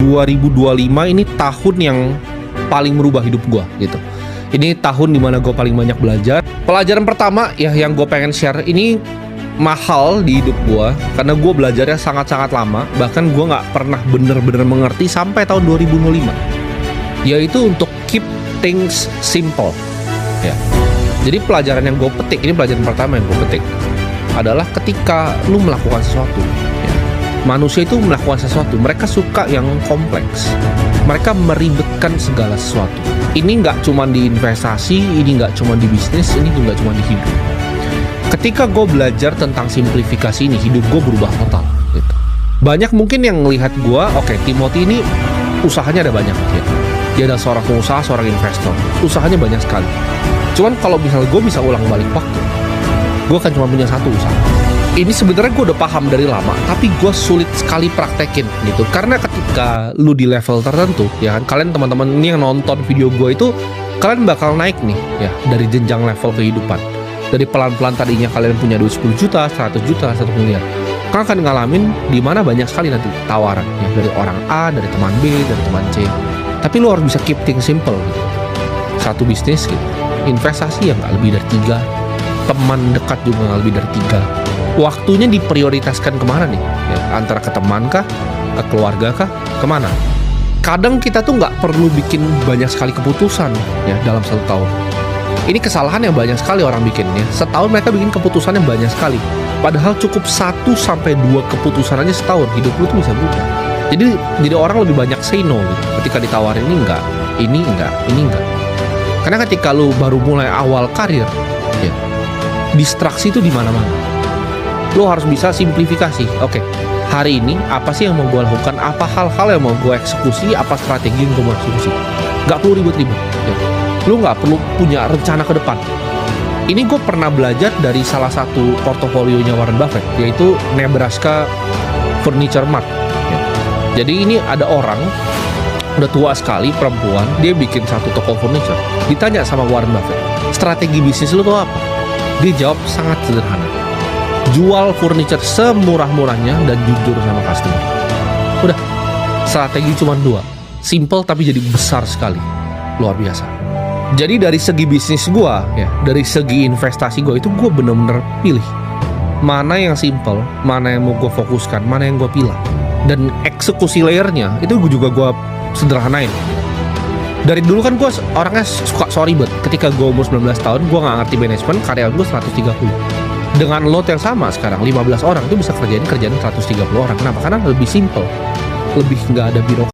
2025 ini tahun yang paling merubah hidup gue gitu. Ini tahun dimana gue paling banyak belajar. Pelajaran pertama ya yang gue pengen share ini mahal di hidup gue, karena gue belajarnya sangat-sangat lama. Bahkan gue gak pernah bener-bener mengerti sampai tahun 2005, yaitu untuk keep things simple ya. Jadi pelajaran yang gue petik, ini pelajaran pertama yang gue petik adalah ketika lu melakukan sesuatu ya. Manusia itu melakukan sesuatu, mereka suka yang kompleks, mereka meribetkan segala sesuatu. Ini nggak cuma di investasi, ini nggak cuma di bisnis, ini juga cuma di hidup. Ketika gue belajar tentang simplifikasi ini, hidup gue berubah total gitu. Banyak mungkin yang melihat gue, oke, Timothy ini usahanya ada banyak ya. Dia adalah seorang pengusaha, seorang investor, usahanya banyak sekali. Cuman kalau misalnya gue bisa ulang balik waktu, gue akan cuma punya satu usaha. Ini sebenarnya gue udah paham dari lama, tapi gue sulit sekali praktekin gitu. Karena ketika lu di level tertentu, ya kan, kalian teman-teman ini yang nonton video gue itu, kalian bakal naik nih ya dari jenjang level kehidupan. Dari pelan-pelan tadinya kalian punya duit 10 juta, 100 juta, 1 miliar. Kalian akan ngalamin di mana banyak sekali nanti tawaran ya, dari orang A, dari teman B, dari teman C. Tapi lu harus bisa keep things simple gitu. Satu bisnis gitu, investasi yang gak lebih dari 3, teman dekat juga gak lebih dari 3. Waktunya diprioritaskan kemana nih ya, antara ke teman kah, ke keluarga kah, kemana. Kadang kita tuh nggak perlu bikin banyak sekali keputusan ya dalam 1 tahun. Ini kesalahan yang banyak sekali orang bikin ya. Setahun mereka bikin keputusan yang banyak sekali, padahal cukup 1-2 keputusan aja setahun, hidup lu tuh bisa berubah. Jadi orang lebih banyak say no gitu. Ketika ditawarin ini enggak, ini enggak, ini enggak. Karena ketika lu baru mulai awal karir ya, distraksi itu di mana-mana. Lo harus bisa simplifikasi. Oke, hari ini apa sih yang mau gue lakukan? Apa hal-hal yang mau gue eksekusi? Apa strategi yang gue mau eksekusi? Gak perlu ribet-ribet ya. Lo gak perlu punya rencana ke depan. Ini gue pernah belajar dari salah satu portofolionya Warren Buffett, yaitu Nebraska Furniture Mart ya. Jadi ini ada orang udah tua sekali, perempuan, dia bikin satu toko furniture. Ditanya sama Warren Buffett, strategi bisnis lo tuh apa? Dia jawab sangat sederhana, jual furniture semurah-murahnya dan jujur sama customer. Udah, strategi cuma 2, simple tapi jadi besar sekali, luar biasa. Jadi dari segi bisnis gue ya, dari segi investasi gue itu gue bener-bener pilih mana yang simple, mana yang mau gue fokuskan, mana yang gue pilih. Dan eksekusi layernya itu gue sederhanain. Dari dulu kan gue orangnya suka ribet. Ketika gue umur 19 tahun, gue gak ngerti manajemen, karyawan gue 130. Dengan load yang sama sekarang, 15 orang itu bisa kerjain 130 orang. Kenapa? Karena lebih simple, lebih nggak ada birokrasi.